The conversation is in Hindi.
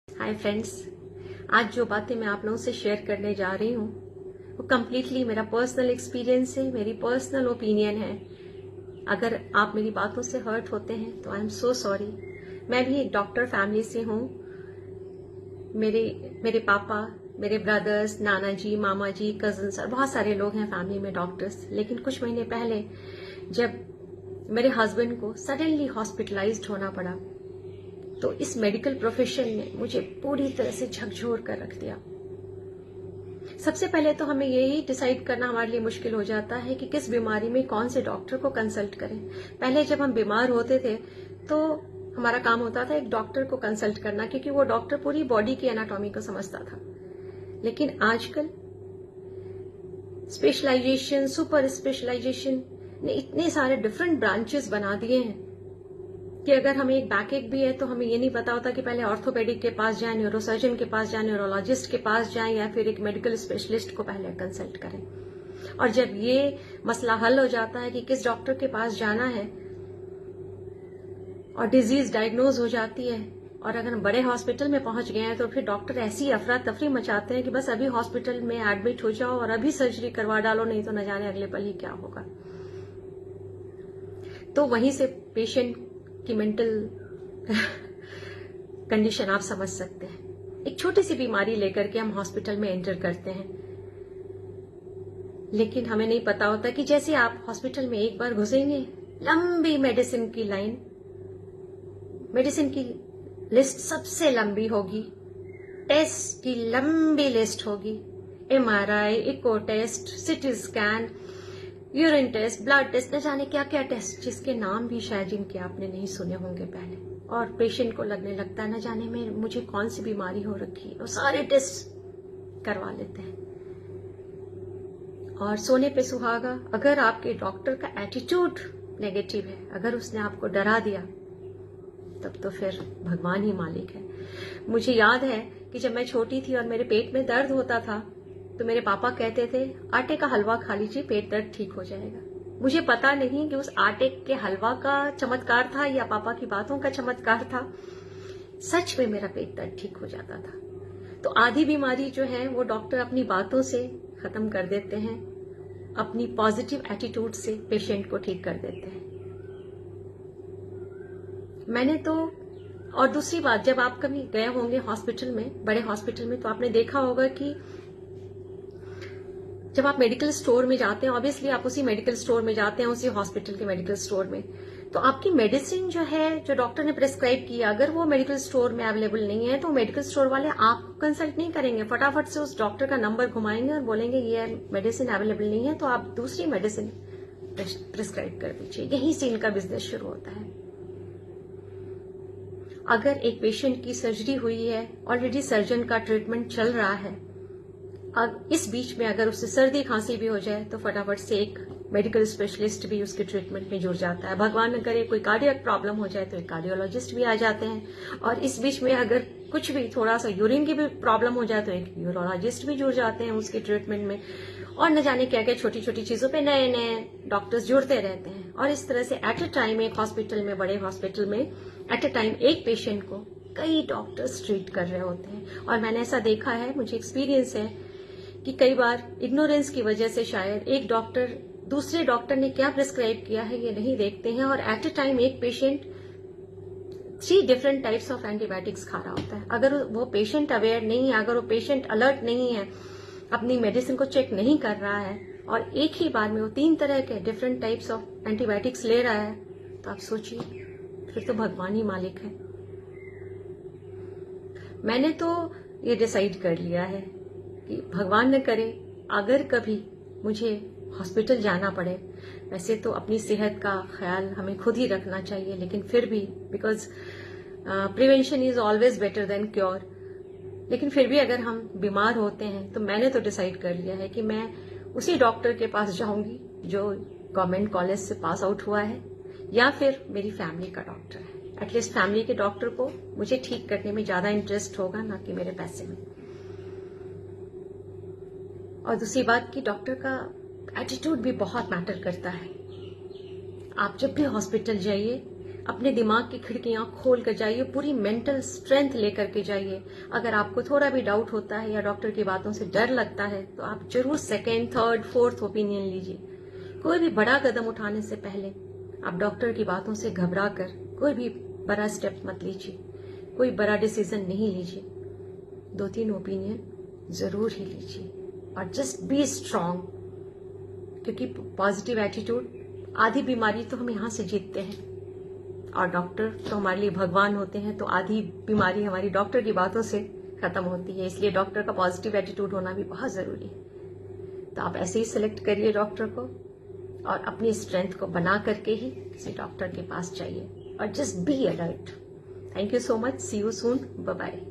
हाय फ्रेंड्स, आज जो बातें मैं आप लोगों से शेयर करने जा रही हूँ वो कम्प्लीटली मेरा पर्सनल एक्सपीरियंस है, मेरी पर्सनल ओपिनियन है। अगर आप मेरी बातों से हर्ट होते हैं तो आई एम सो सॉरी। मैं भी एक डॉक्टर फैमिली से हूँ। मेरे मेरे पापा, मेरे ब्रदर्स, नाना जी, मामा जी, कजन्स और बहुत सारे लोग हैं फैमिली में डॉक्टर्स। लेकिन कुछ महीने पहले जब मेरे हस्बैंड को सडनली हॉस्पिटलाइज्ड होना पड़ा तो इस मेडिकल प्रोफेशन ने मुझे पूरी तरह से झकझोर कर रख दिया। सबसे पहले तो हमें यही डिसाइड करना हमारे लिए मुश्किल हो जाता है कि किस बीमारी में कौन से डॉक्टर को कंसल्ट करें। पहले जब हम बीमार होते थे तो हमारा काम होता था एक डॉक्टर को कंसल्ट करना, क्योंकि वो डॉक्टर पूरी बॉडी की एनाटॉमी को समझता था। लेकिन आजकल स्पेशलाइजेशन, सुपर स्पेशलाइजेशन ने इतने सारे डिफरेंट ब्रांचेस बना दिए हैं कि अगर हमें एक बैकएक भी है तो हमें ये नहीं पता होता कि पहले ऑर्थोपेडिक के पास जाएं, न्यूरोसर्जन के पास जाएं, न्यूरोलॉजिस्ट के पास जाएं या फिर एक मेडिकल स्पेशलिस्ट को पहले कंसल्ट करें। और जब ये मसला हल हो जाता है कि किस डॉक्टर के पास जाना है और डिजीज डायग्नोज हो जाती है और अगर हम बड़े हॉस्पिटल में पहुंच गए हैं तो फिर डॉक्टर ऐसी अफरा तफरी मचाते हैं कि बस अभी हॉस्पिटल में एडमिट हो जाओ और अभी सर्जरी करवा डालो, नहीं तो न जाने अगले पल ही क्या होगा। तो वहीं से पेशेंट की मेंटल कंडीशन आप समझ सकते हैं। एक छोटी सी बीमारी लेकर के हम हॉस्पिटल में एंटर करते हैं, लेकिन हमें नहीं पता होता कि जैसे आप हॉस्पिटल में एक बार घुसेंगे, लंबी मेडिसिन की लाइन, मेडिसिन की लिस्ट सबसे लंबी होगी, टेस्ट की लंबी लिस्ट होगी, MRI, echo test, CT scan, urine test, blood test, न जाने क्या क्या टेस्ट, जिसके नाम भी शायद जिनके आपने नहीं सुने होंगे पहले। और पेशेंट को लगने लगता है न जाने में मुझे कौन सी बीमारी हो रखी है, वो सारे टेस्ट करवा लेते हैं। और सोने पे सुहागा, अगर आपके डॉक्टर का एटीट्यूड नेगेटिव है, अगर उसने आपको डरा दिया, तब तो फिर भगवान ही मालिक है। मुझे याद है कि जब मैं छोटी थी और मेरे पेट में दर्द होता था तो मेरे पापा कहते थे आटे का हलवा खा लीजिए, पेट दर्द ठीक हो जाएगा। मुझे पता नहीं कि उस आटे के हलवा का चमत्कार था या पापा की बातों का चमत्कार था। सच में मेरा पेट दर्द ठीक हो जाता था। तो आधी बीमारी जो है वो डॉक्टर अपनी बातों से खत्म कर देते हैं, अपनी पॉजिटिव एटीट्यूड से पेशेंट को ठीक कर देते हैं। मैंने तो, और दूसरी बात, जब आप कभी गए होंगे हॉस्पिटल में, बड़े हॉस्पिटल में, तो आपने देखा होगा कि जब आप मेडिकल स्टोर में जाते हैं, ऑब्वियसली आप उसी मेडिकल स्टोर में जाते हैं, उसी हॉस्पिटल के मेडिकल स्टोर में, तो आपकी मेडिसिन जो है, जो डॉक्टर ने प्रेस्क्राइब किया, अगर वो मेडिकल स्टोर में अवेलेबल नहीं है तो मेडिकल स्टोर वाले आपको कंसल्ट नहीं करेंगे, फटाफट से उस डॉक्टर का नंबर घुमाएंगे और बोलेंगे ये मेडिसिन अवेलेबल नहीं है तो आप दूसरी मेडिसिन प्रेस्क्राइब कर दीजिए। यहीं से इनका बिजनेस शुरू होता है। अगर एक पेशेंट की सर्जरी हुई है, ऑलरेडी सर्जन का ट्रीटमेंट चल रहा है, अब इस बीच में अगर उससे सर्दी खांसी भी हो जाए तो फटाफट से एक मेडिकल स्पेशलिस्ट भी उसके ट्रीटमेंट में जुड़ जाता है। भगवान न करे कोई कार्डियक प्रॉब्लम हो जाए तो एक कार्डियोलॉजिस्ट भी आ जाते हैं। और इस बीच में अगर कुछ भी, थोड़ा सा यूरिन की भी प्रॉब्लम हो जाए तो एक यूरोलॉजिस्ट भी जुड़ जाते हैं उसके ट्रीटमेंट में। और न जाने क्या क्या छोटी छोटी चीजों पे नए नए डॉक्टर्स जुड़ते रहते हैं। और इस तरह से एट ए टाइम एक हॉस्पिटल में, बड़े हॉस्पिटल में एट ए टाइम एक पेशेंट को कई डॉक्टर्स ट्रीट कर रहे होते हैं। और मैंने ऐसा देखा है, मुझे एक्सपीरियंस है कि कई बार इग्नोरेंस की वजह से शायद एक डॉक्टर दूसरे डॉक्टर ने क्या प्रिस्क्राइब किया है ये नहीं देखते हैं, और एट ए टाइम एक patient 3 different types of antibiotics खा रहा होता है। अगर वो पेशेंट अवेयर नहीं है, अगर वो पेशेंट अलर्ट नहीं है, अपनी मेडिसिन को चेक नहीं कर रहा है और एक ही बार में वो 3 तरह के डिफरेंट टाइप्स ऑफ एंटीबायोटिक्स ले रहा है, तो आप सोचिए, फिर तो भगवान ही मालिक है। मैंने तो ये डिसाइड कर लिया है कि भगवान न करे अगर कभी मुझे हॉस्पिटल जाना पड़े, वैसे तो अपनी सेहत का ख्याल हमें खुद ही रखना चाहिए, लेकिन फिर भी, because prevention is always better than cure, लेकिन फिर भी अगर हम बीमार होते हैं तो मैंने तो डिसाइड कर लिया है कि मैं उसी डॉक्टर के पास जाऊंगी जो गवर्नमेंट कॉलेज से पास आउट हुआ है, या फिर मेरी फैमिली का डॉक्टर है। एटलीस्ट फैमिली के डॉक्टर को मुझे ठीक करने में ज्यादा इंटरेस्ट होगा, ना कि मेरे पैसे में। और दूसरी बात कि डॉक्टर का एटीट्यूड भी बहुत मैटर करता है। आप जब भी हॉस्पिटल जाइए अपने दिमाग की खिड़कियां खोल कर जाइए, पूरी मेंटल स्ट्रेंथ लेकर के जाइए। अगर आपको थोड़ा भी डाउट होता है या डॉक्टर की बातों से डर लगता है तो आप जरूर सेकेंड, थर्ड, फोर्थ ओपिनियन लीजिए। कोई भी बड़ा कदम उठाने से पहले आप डॉक्टर की बातों से घबरा कर कोई भी बड़ा स्टेप मत लीजिए, कोई बड़ा डिसीजन नहीं लीजिए। 2-3 ओपिनियन जरूर ही लीजिए और जस्ट बी स्ट्रांग, क्योंकि पॉजिटिव एटीट्यूड, आधी बीमारी तो हम यहां से जीतते हैं और डॉक्टर तो हमारे लिए भगवान होते हैं, तो आधी बीमारी हमारी डॉक्टर की बातों से खत्म होती है। इसलिए डॉक्टर का पॉजिटिव एटीट्यूड होना भी बहुत जरूरी है। तो आप ऐसे ही सिलेक्ट करिए डॉक्टर को और अपनी स्ट्रेंथ को बना करके ही किसी डॉक्टर के पास जाइए और just be alert. Thank you so much, see you soon, bye bye.